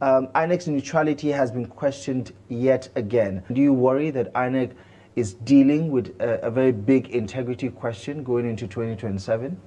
INEC's neutrality has been questioned yet again. Do you worry that INEC is dealing with a very big integrity question going into 2027?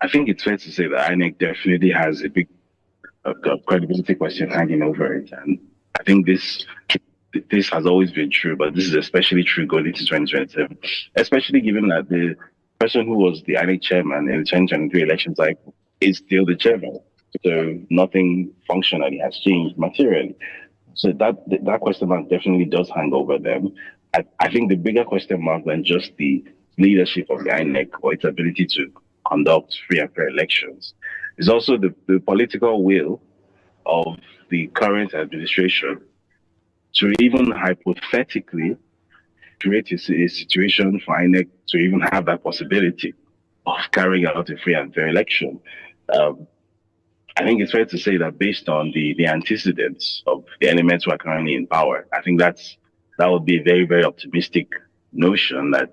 I think it's fair to say that INEC definitely has a big credibility question hanging over it, and I think this has always been true, but this is especially true going into 2027, especially given that the person who was the INEC chairman in the 2023 election cycle is still the chairman. So nothing functionally has changed materially. So that question mark definitely does hang over them. I think the bigger question mark than just the leadership of the INEC or its ability to conduct free and fair elections is also the political will of the current administration to even hypothetically create a situation for INEC to even have that possibility of carrying out a free and fair election. Um, I think it's fair to say that based on the antecedents of the elements who are currently in power, I think that would be a very, very optimistic notion that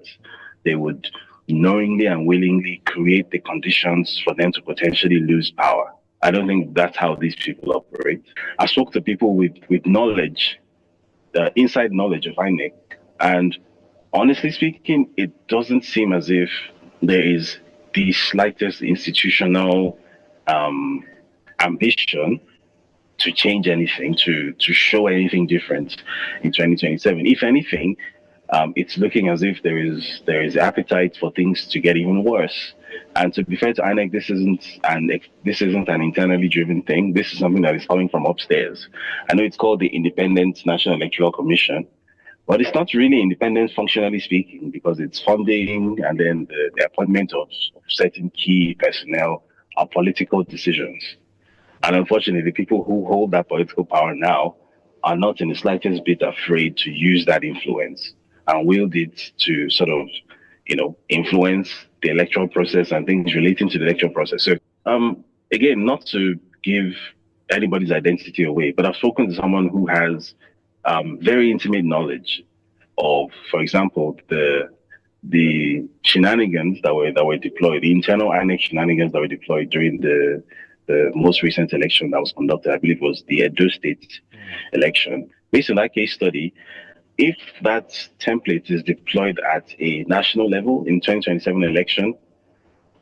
they would knowingly and willingly create the conditions for them to potentially lose power. I don't think that's how these people operate. I spoke to people with knowledge, the inside knowledge of INEC, and honestly speaking, it doesn't seem as if there is the slightest institutional um, ambition to change anything, to show anything different in 2027. If anything, it's looking as if there is appetite for things to get even worse. And to be fair to INEC, this isn't an internally driven thing. This is something that is coming from upstairs. I know it's called the Independent National Electoral Commission, but it's not really independent functionally speaking because it's funding and then the appointment of certain key personnel are political decisions. And unfortunately, the people who hold that political power now are not in the slightest bit afraid to use that influence and wield it to sort of, influence the electoral process and things relating to the electoral process. So, again, not to give anybody's identity away, but I've spoken to someone who has very intimate knowledge of, for example, the shenanigans that were deployed, the internal INEC shenanigans that were deployed during the most recent election that was conducted. I believe it was the Edo State election. Based on that case study, if that template is deployed at a national level in 2027 election,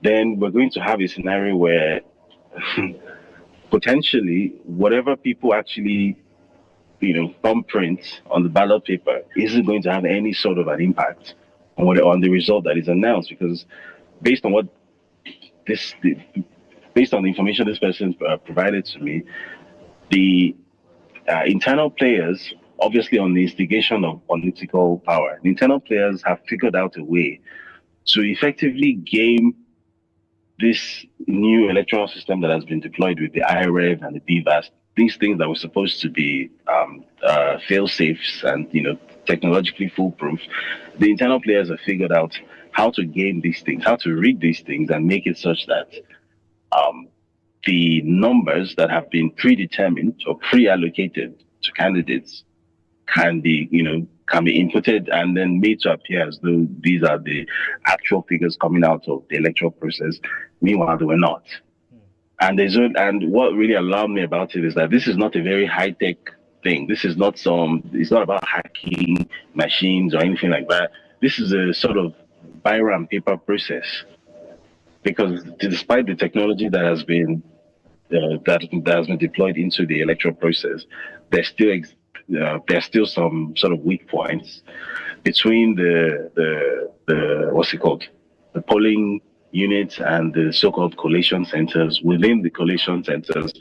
then we're going to have a scenario where potentially whatever people actually thumbprint on the ballot paper isn't going to have any sort of an impact on the result that is announced because based on what this based on the information this person provided to me, the internal players, obviously on the instigation of political power, the internal players have figured out a way to effectively game this new electoral system that has been deployed with the IREV and the BVAS, these things that were supposed to be fail safes and technologically foolproof. The internal players have figured out how to game these things, how to rig these things, and make it such that um, the numbers that have been predetermined or pre-allocated to candidates can be inputted and then made to appear as though these are the actual figures coming out of the electoral process. Meanwhile, they were not. And what really alarmed me about it is that this is not a very high tech thing. It's not about hacking machines or anything like that. This is a sort of biro and paper process because despite the technology that has been deployed into the electoral process, there's still there's still some sort of weak points between the what's it called, the polling units and the so-called collation centers. Within the collation centers,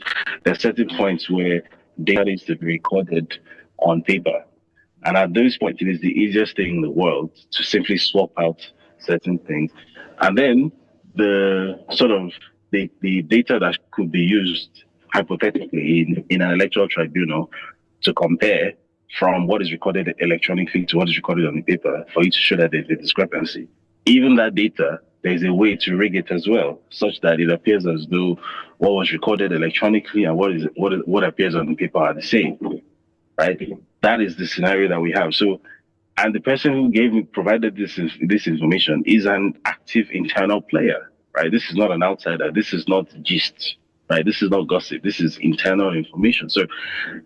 there are certain points where data needs to be recorded on paper, and at those points, it is the easiest thing in the world to simply swap out certain things, and then the sort of the data that could be used hypothetically in an electoral tribunal to compare from what is recorded electronically to what is recorded on the paper for you to show that there's a discrepancy. Even that data, there's a way to rig it as well, such that it appears as though what was recorded electronically and what appears on the paper are the same, right? That is the scenario that we have. So, and the person who provided this information is an active internal player, right? This is not an outsider. This is not gist. right? This is not gossip. This is internal information. So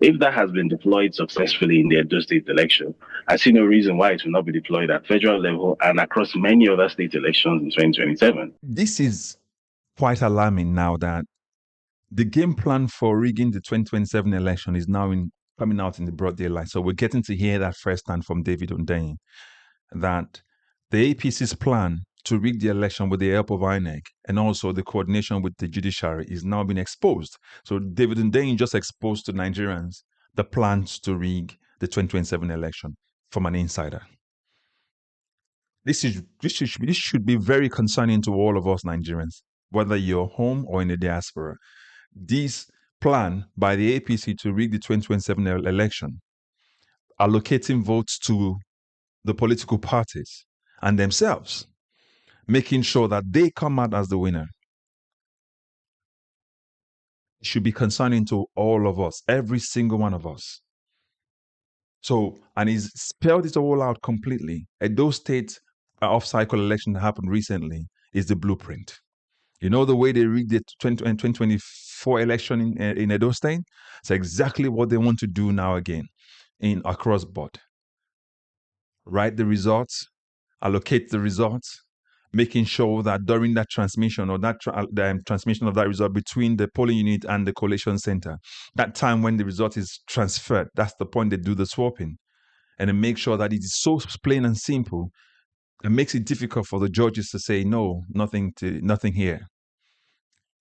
if that has been deployed successfully in the Edo state election, I see no reason why it will not be deployed at federal level and across many other state elections in 2027. This is quite alarming now that the game plan for rigging the 2027 election is now coming out in the broad daylight. So we're getting to hear that firsthand from David Hundeyin, that the APC's plan to rig the election with the help of iNEC and also the coordination with the judiciary is now being exposed. So David Hundeyin just exposed to Nigerians the plans to rig the 2027 election from an insider. This should be very concerning to all of us Nigerians, whether you're home or in the diaspora. This plan by the APC to rig the 2027 election, allocating votes to the political parties and themselves, making sure that they come out as the winner, should be concerning to all of us, every single one of us. So, and he's spelled it all out completely. Those states off-cycle election that happened recently is the blueprint. You know the way they rigged the 2024 election in Edo State? It's exactly what they want to do now again in across board. Write the results, allocate the results, making sure that during that transmission or that transmission of that result between the polling unit and the collation center, that time when the result is transferred, that's the point they do the swapping. And then make sure that it is so plain and simple and makes it difficult for the judges to say, no, nothing here.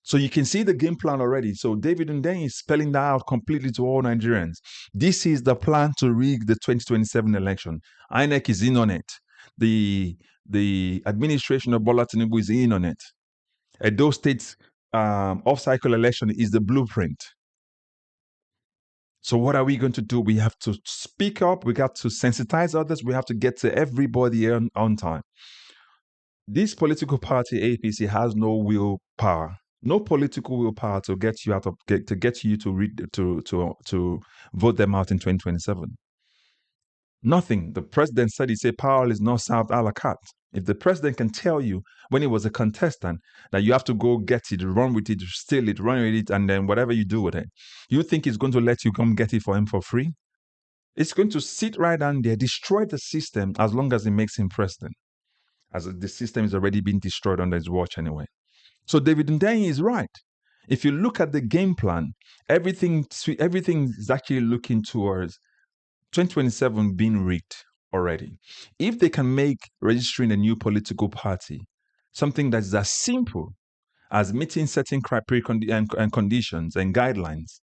So you can see the game plan already. So David Hundeyin is spelling that out completely to all Nigerians. This is the plan to rig the 2027 election. iNEC is in on it. The administration of Bola Tinubu is in on it. Edo State's off-cycle election is the blueprint. So what are we going to do? We have to speak up. We got to sensitize others. We have to get to everybody on time. This political party, APC, has no willpower. No political willpower to get you to vote them out in 2027. Nothing. The president said power is not served a la carte. If the president can tell you when he was a contestant that you have to go get it, run with it, steal it, run with it, and then whatever you do with it, you think he's going to let you come get it for him for free? It's going to sit right down there, destroy the system as long as it makes him president, as the system is already being destroyed under his watch anyway. So David Hundeyin is right. If you look at the game plan, everything is actually looking towards 2027 being rigged already. If they can make registering a new political party something that is as simple as meeting certain criteria and conditions and guidelines,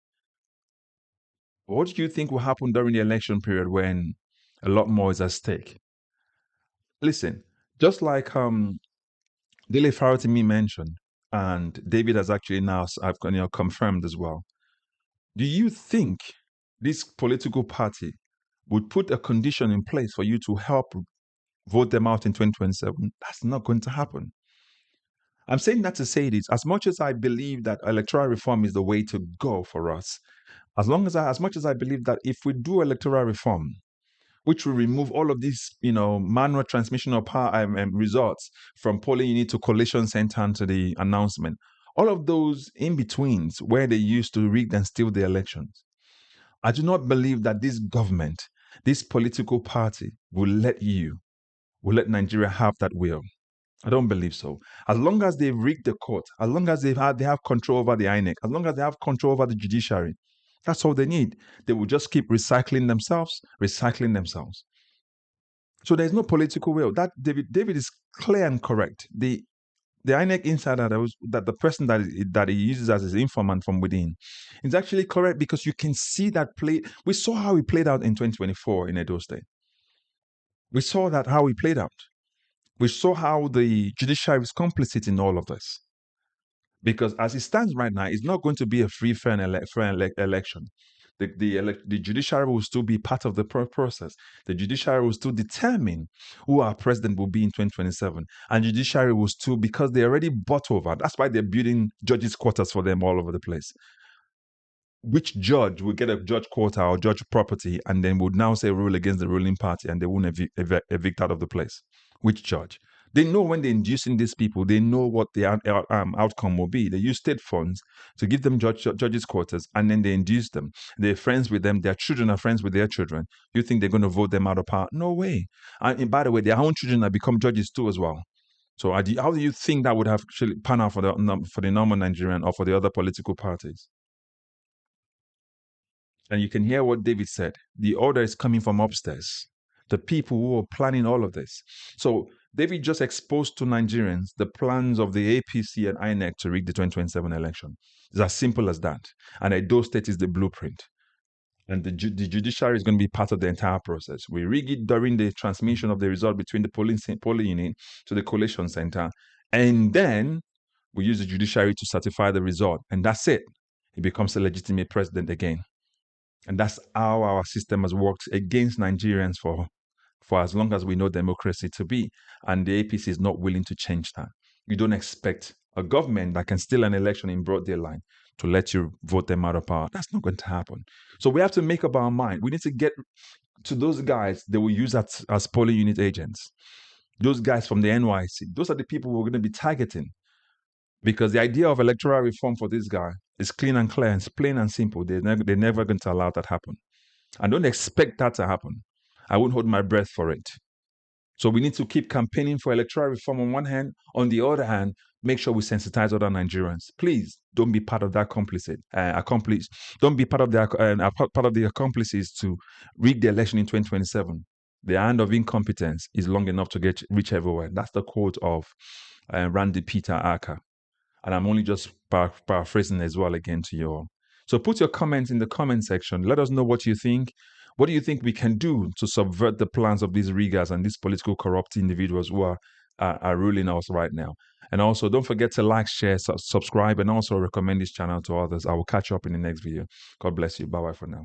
what do you think will happen during the election period when a lot more is at stake? Listen, just like Dele Faratimi mentioned, and David has actually now confirmed as well. Do you think this political party would put a condition in place for you to help vote them out in 2027? That's not going to happen. I'm saying that to say this, as much as I believe that electoral reform is the way to go for us, as much as I believe that if we do electoral reform, which will remove all of these, manual transmission of power and results from polling unit to collation center and to the announcement. All of those in-betweens where they used to rig and steal the elections. I do not believe that this government, this political party will let Nigeria have that will. I don't believe so. As long as they've rigged the court, as long as they have control over the iNEC, as long as they have control over the judiciary, that's all they need. They will just keep recycling themselves. So there's no political will. That David is clear and correct. The iNEC insider that the person that he uses as his informant from within is actually correct, because you can see that play. We saw how it played out in 2024 in Edo State. We saw that how it played out. We saw how the judiciary is complicit in all of this. Because as it stands right now, it's not going to be a free, fair election. The judiciary will still be part of the process. The judiciary will still determine who our president will be in 2027. And judiciary will still, because they already bought over. That's why they're building judges' quarters for them all over the place. Which judge will get a judge quarter or judge property and then would now say rule against the ruling party and they won't evict out of the place? Which judge? They know when they're inducing these people, they know what the outcome will be. They use state funds to give them judges' quarters, and then they induce them. They're friends with them. Their children are friends with their children. You think they're going to vote them out of power? No way. And by the way, their own children have become judges too as well. So how do you think that would have actually pan out for the normal Nigerian or for the other political parties? And you can hear what David said. The order is coming from upstairs. The people who are planning all of this. So David just exposed to Nigerians the plans of the APC and iNEC to rig the 2027 election. It's as simple as that. And Edo State is the blueprint. And the judiciary is going to be part of the entire process. We rig it during the transmission of the result between the polling unit to the collation center. And then we use the judiciary to certify the result. And that's it. He becomes a legitimate president again. And that's how our system has worked against Nigerians for as long as we know democracy to be. And the APC is not willing to change that. You don't expect a government that can steal an election in broad daylight to let you vote them out of power. That's not going to happen. So we have to make up our mind. We need to get to those guys that we use as polling unit agents. Those guys from the NYC. Those are the people we're going to be targeting. Because the idea of electoral reform for this guy is clean and clear. It's plain and simple. They're never going to allow that to happen. I don't expect that to happen. I won't hold my breath for it. So we need to keep campaigning for electoral reform on one hand. On the other hand, make sure we sensitize other Nigerians. Please don't be part of that accomplice. Don't be part of the accomplices to rig the election in 2027. The hand of incompetence is long enough to reach everywhere. That's the quote of Randy Peter Aka. And I'm only just paraphrasing as well again to you all. So put your comments in the comment section. Let us know what you think. What do you think we can do to subvert the plans of these riggers and these political corrupt individuals who are ruling us right now? And also, don't forget to like, share, subscribe, and also recommend this channel to others. I will catch you up in the next video. God bless you. Bye-bye for now.